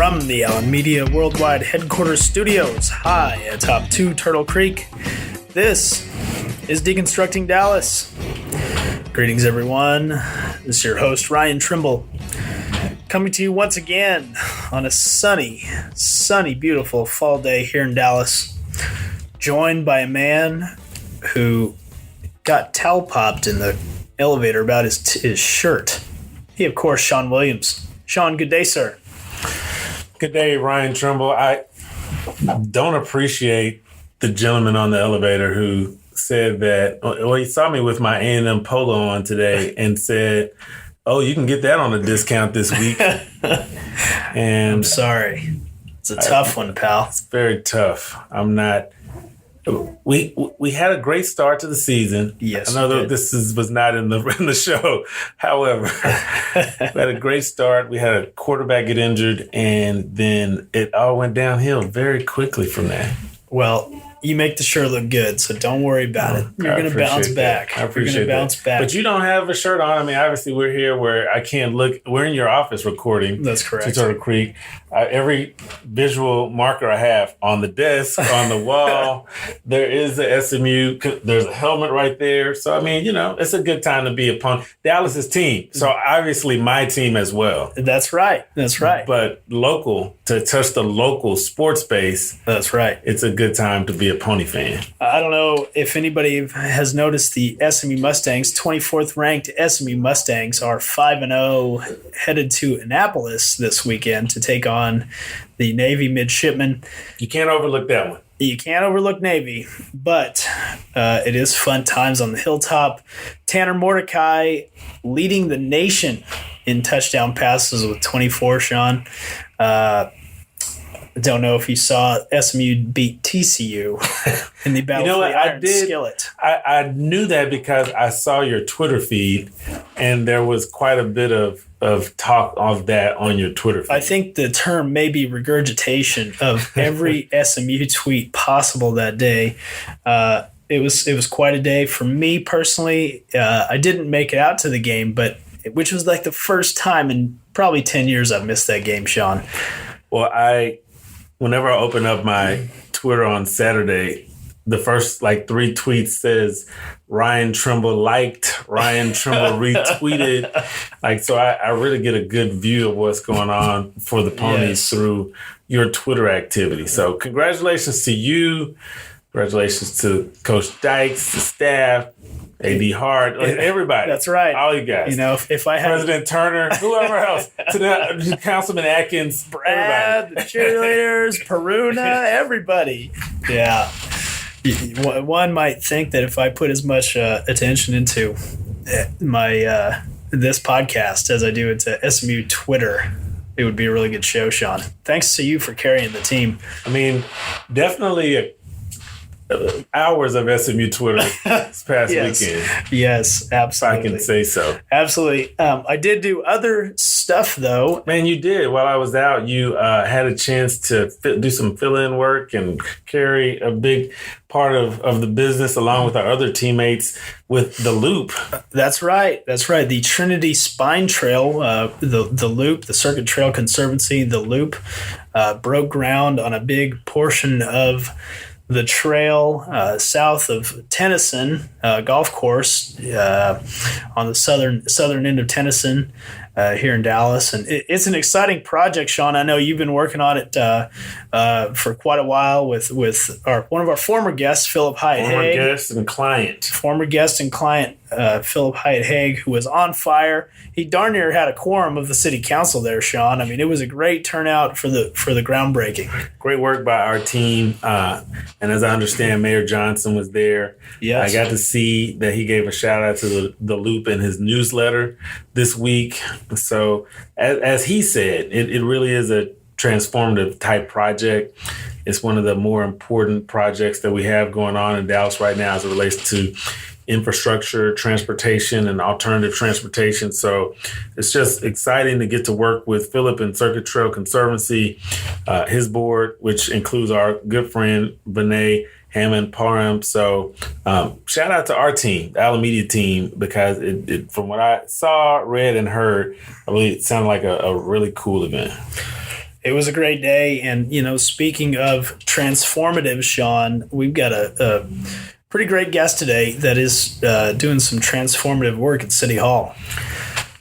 From the Allen Media Worldwide Headquarters Studios, high atop 2 Turtle Creek, this is Deconstructing Dallas. Greetings, everyone. This is your host, Ryan Trimble, coming to you once again on a sunny, beautiful fall day here in Dallas, joined by a man who got towel popped in the elevator about his shirt. He, of course, Shawn Williams. Shawn, good day, sir. Good day, Ryan Trimble. I don't appreciate the gentleman on the elevator who said that, well, he saw me with my A&M polo on today and said, oh, you can get that on a discount this week. And I'm sorry. It's a tough one, pal. It's very tough. I'm not... We had a great start to the season. Yes, I know that this was not in the show. However, we had a great start. We had a quarterback get injured, and then it all went downhill very quickly from that. Well, you make the shirt look good, so don't worry about it. You're going to bounce back. I appreciate You're going to bounce back. But you don't have a shirt on. I mean, obviously, we're here where I can't look. We're in your office recording. That's correct. Turtle Creek. Every visual marker I have on the desk, on the wall, there is the SMU. There's a helmet right there. So, I mean, it's a good time to be upon Dallas's team. So, obviously, my team as well. That's right. But local, to touch the local sports base. That's right. It's a good time to be a Pony fan. I don't know if anybody has noticed the SMU Mustangs, 24th ranked SMU Mustangs are 5-0, headed to Annapolis this weekend to take on the Navy midshipmen. You can't overlook that one. You can't overlook Navy, but it is fun times on the hilltop. Tanner Mordecai leading the nation in touchdown passes with 24, Shawn. I don't know if you saw SMU beat TCU in the battle for the Iron Skillet. I knew that because I saw your Twitter feed, and there was quite a bit of talk of that on your Twitter feed. I think the term may be regurgitation of every SMU tweet possible that day. It was quite a day for me personally. I didn't make it out to the game, which was like the first time in probably 10 years I've missed that game, Shawn. Well, whenever I open up my Twitter on Saturday, the first 3 tweets says Ryan Trimble liked, Ryan Trimble retweeted. So I really get a good view of what's going on for the Ponies through your Twitter activity. So congratulations to you. Congratulations to Coach Dykes, the staff, A.D. Hart, everybody. That's right. All you guys. If I had President Turner, whoever else, to the Councilman Atkins, Brad, everybody. The cheerleaders, Peruna, everybody. Yeah. One might think that if I put as much attention into my this podcast as I do into SMU Twitter, it would be a really good show, Shawn. Thanks to you for carrying the team. I mean, definitely hours of SMU Twitter this past weekend. Yes, absolutely. I can say so. Absolutely. I did do other stuff, though. Man, you did. While I was out, you had a chance to do some fill-in work and carry a big part of the business along with our other teammates with the Loop. That's right. The Trinity Spine Trail, the Loop, the Circuit Trail Conservancy, the Loop, broke ground on a big portion of the trail south of Tennyson golf course on the southern end of Tennyson here in Dallas. And it's an exciting project, Shawn. I know you've been working on it for quite a while with one of our former guests, Philip Hyatt-Haig. Former guest and client, Philip Hyatt-Haig, who was on fire. He darn near had a quorum of the city council there, Shawn. I mean, it was a great turnout for the groundbreaking. Great work by our team. And as I understand, Mayor Johnson was there. Yes. I got to see that he gave a shout out to the Loop in his newsletter this week. So as he said, it really is a transformative type project. It's one of the more important projects that we have going on in Dallas right now as it relates to infrastructure, transportation, and alternative transportation. So it's just exciting to get to work with Philip and Circuit Trail Conservancy, his board, which includes our good friend, Vinay Hammond-Parham. So shout out to our team, the Allen Media team, because it from what I saw, read, and heard, I believe it sounded like a really cool event. It was a great day. And, speaking of transformative, Shawn, we've got a pretty great guest today that is doing some transformative work at City Hall.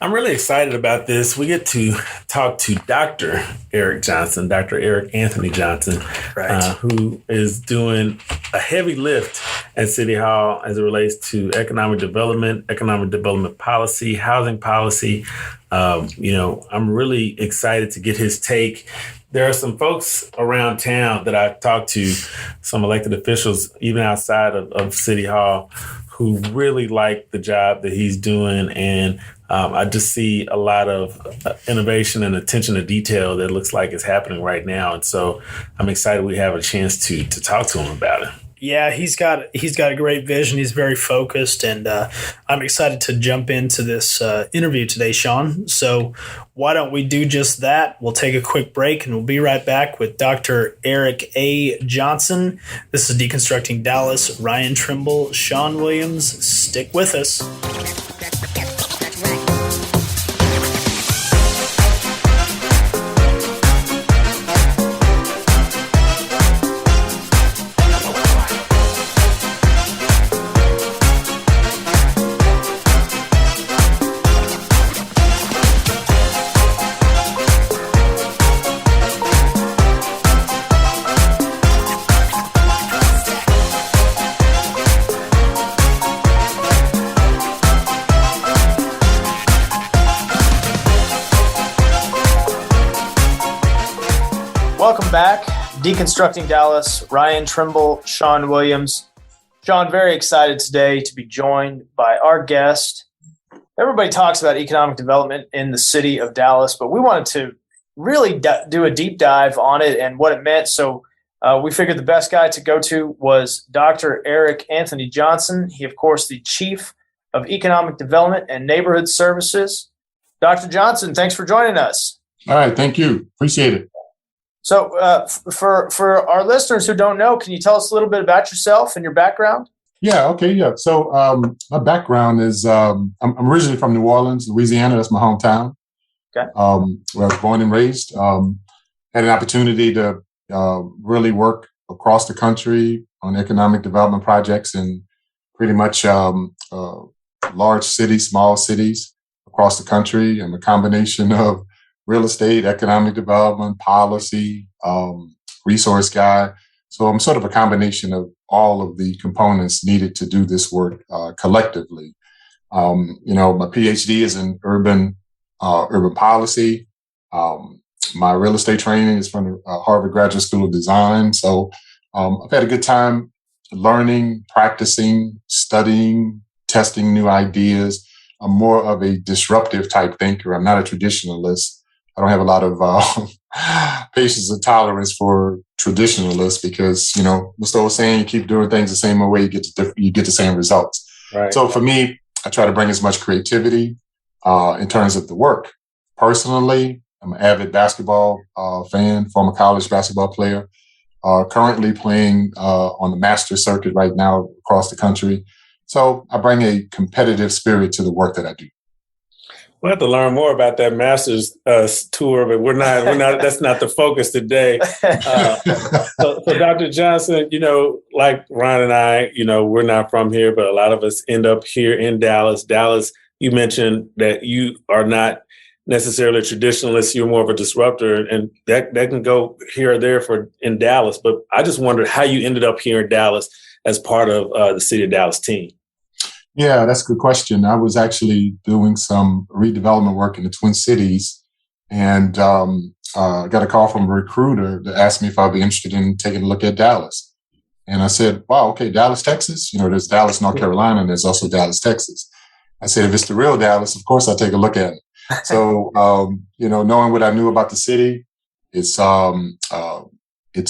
I'm really excited about this. We get to talk to Dr. Eric Johnson, Dr. Eric Anthony Johnson, right. Who is doing a heavy lift at City Hall as it relates to economic development policy, housing policy. I'm really excited to get his take. There are some folks around town that I've talked to, some elected officials, even outside of City Hall, who really like the job that he's doing. And I just see a lot of innovation and attention to detail that looks like it's happening right now. And so I'm excited we have a chance to talk to him about it. Yeah, he's got a great vision. He's very focused, and I'm excited to jump into this interview today, Shawn. So why don't we do just that? We'll take a quick break, and we'll be right back with Dr. Eric A. Johnson. This is Deconstructing Dallas. Ryan Trimble, Shawn Williams. Stick with us. Welcome back. Deconstructing Dallas, Ryan Trimble, Shawn Williams. Shawn, very excited today to be joined by our guest. Everybody talks about economic development in the city of Dallas, but we wanted to really do a deep dive on it and what it meant. So we figured the best guy to go to was Dr. Eric Anthony Johnson. He, of course, the Chief of Economic Development and Neighborhood Services. Dr. Johnson, thanks for joining us. All right. Thank you. Appreciate it. So for our listeners who don't know, can you tell us a little bit about yourself and your background? Yeah. Okay. Yeah. So my background is I'm originally from New Orleans, Louisiana. That's my hometown. Okay. Where I was born and raised. Had an opportunity to really work across the country on economic development projects in pretty much large cities, small cities across the country, and a combination of real estate, economic development, policy, resource guy. So I'm sort of a combination of all of the components needed to do this work collectively. My PhD is in urban policy. My real estate training is from the Harvard Graduate School of Design. So I've had a good time learning, practicing, studying, testing new ideas. I'm more of a disruptive type thinker. I'm not a traditionalist. I don't have a lot of patience and tolerance for traditionalists because, what's the old saying? You keep doing things the same way, you get the same results. Right. So for me, I try to bring as much creativity in terms of the work. Personally, I'm an avid basketball fan, former college basketball player, currently playing on the master circuit right now across the country. So I bring a competitive spirit to the work that I do. We'll have to learn more about that master's tour, but we're not. That's not the focus today. So, Dr. Johnson, like Ron and I, we're not from here, but a lot of us end up here in Dallas. Dallas, you mentioned that you are not necessarily a traditionalist. You're more of a disruptor, and that can go here or there in Dallas. But I just wondered how you ended up here in Dallas as part of the City of Dallas team. Yeah, that's a good question. I was actually doing some redevelopment work in the Twin Cities and got a call from a recruiter that asked me if I'd be interested in taking a look at Dallas. And I said, wow, okay, Dallas, Texas. There's Dallas, North Carolina, and there's also Dallas, Texas. I said, if it's the real Dallas, of course I'll take a look at it. So, knowing what I knew about the city, its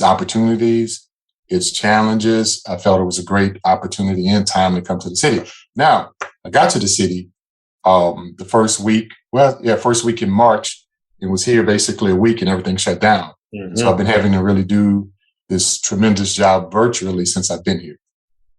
opportunities, its challenges, I felt it was a great opportunity and time to come to the city. Now, I got to the city the first week in March, and was here basically a week and everything shut down. Mm-hmm. So I've been having to really do this tremendous job virtually since I've been here.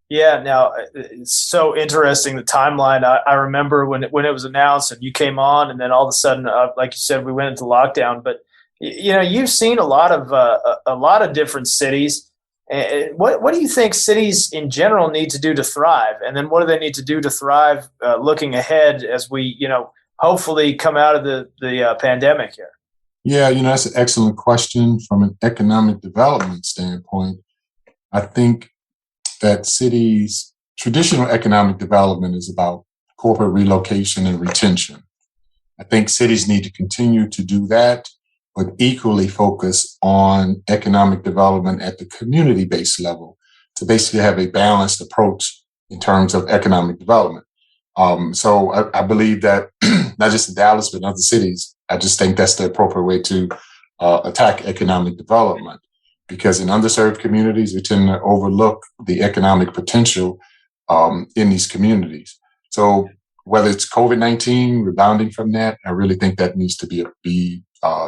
Yeah, now it's so interesting, the timeline. I remember when it was announced and you came on, and then all of a sudden, like you said, we went into lockdown. But You've seen a lot of different cities. What do you think cities in general need to do to thrive? And then what do they need to do to thrive looking ahead as we, hopefully come out of the pandemic here? Yeah, that's an excellent question from an economic development standpoint. I think that cities, traditional economic development is about corporate relocation and retention. I think cities need to continue to do that, but equally focus on economic development at the community-based level to basically have a balanced approach in terms of economic development. So I believe that not just in Dallas, but in other cities, I just think that's the appropriate way to attack economic development. Because in underserved communities, we tend to overlook the economic potential in these communities. So whether it's COVID-19, rebounding from that, I really think that needs to be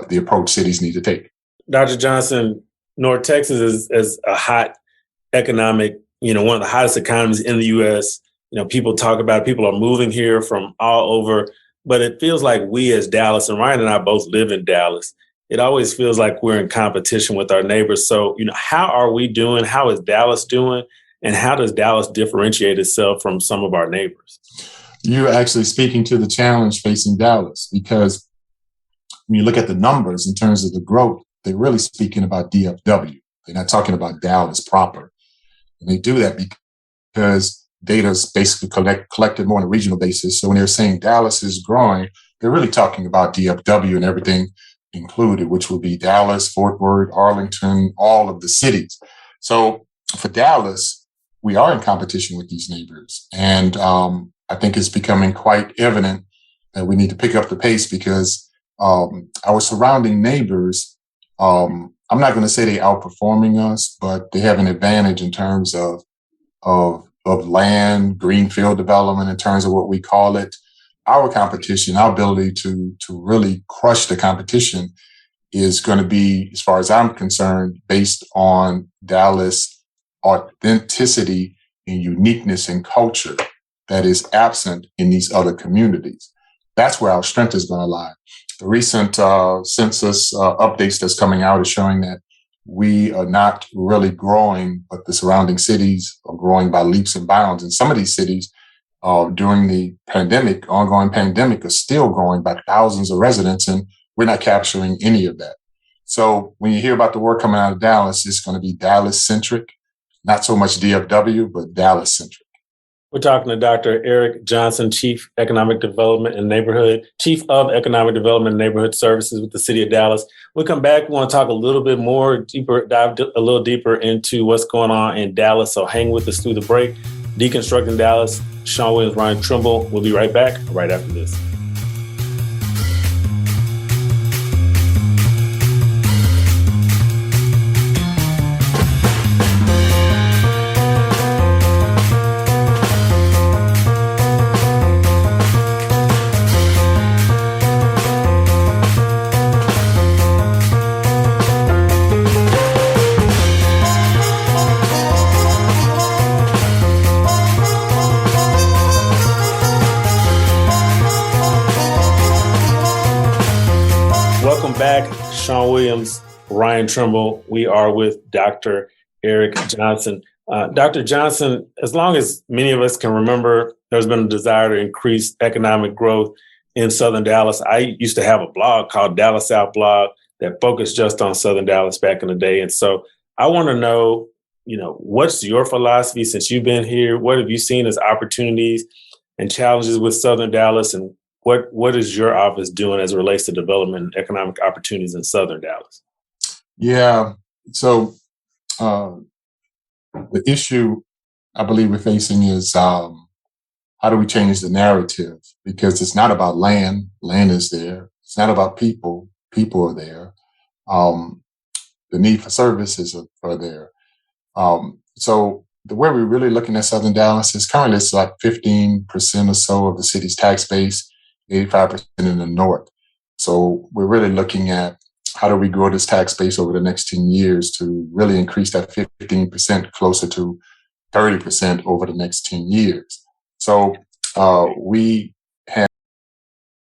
the approach cities need to take. Dr. Johnson, North Texas is a hot economic, one of the hottest economies in the U.S. People talk about it, people are moving here from all over, but it feels like we as Dallas, and Ryan and I both live in Dallas, it always feels like we're in competition with our neighbors. So, how are we doing? How is Dallas doing? And how does Dallas differentiate itself from some of our neighbors? You're actually speaking to the challenge facing Dallas, because when you look at the numbers in terms of the growth, they're really speaking about DFW. They're not talking about Dallas proper. And they do that because data is basically collected more on a regional basis. So when they're saying Dallas is growing, they're really talking about DFW and everything included, which would be Dallas, Fort Worth, Arlington, all of the cities. So for Dallas, we are in competition with these neighbors. And I think it's becoming quite evident that we need to pick up the pace, because our surrounding neighbors, I'm not going to say they're outperforming us, but they have an advantage in terms of land, greenfield development, in terms of what we call it. Our competition, our ability to really crush the competition is going to be, as far as I'm concerned, based on Dallas authenticity and uniqueness and culture that is absent in these other communities. That's where our strength is going to lie. The recent census updates that's coming out is showing that we are not really growing, but the surrounding cities are growing by leaps and bounds. And some of these cities during the ongoing pandemic, are still growing by thousands of residents, and we're not capturing any of that. So when you hear about the work coming out of Dallas, it's going to be Dallas-centric, not so much DFW, but Dallas-centric. We're talking to Dr. Eric Johnson, Chief of Economic Development and Neighborhood Services with the City of Dallas. We'll come back. We want to talk a little bit more dive a little deeper into what's going on in Dallas. So hang with us through the break. Deconstructing Dallas, Shawn Williams, Ryan Trimble. We'll be right back right after this. Back, Shawn Williams, Ryan Trimble. We are with Dr. Eric Johnson. Dr. Johnson, as long as many of us can remember, there's been a desire to increase economic growth in Southern Dallas. I used to have a blog called Dallas South Blog that focused just on Southern Dallas back in the day. And so I want to know, what's your philosophy since you've been here? What have you seen as opportunities and challenges with Southern Dallas, and what is your office doing as it relates to development and economic opportunities in Southern Dallas? Yeah. So the issue I believe we're facing is how do we change the narrative? Because it's not about land. Land is there. It's not about people. People are there. The need for services are there. So the way we're really looking at Southern Dallas is currently it's like 15% or so of the city's tax base, 85% in the north. So we're really looking at how do we grow this tax base over the next 10 years to really increase that 15% closer to 30% over the next 10 years. So we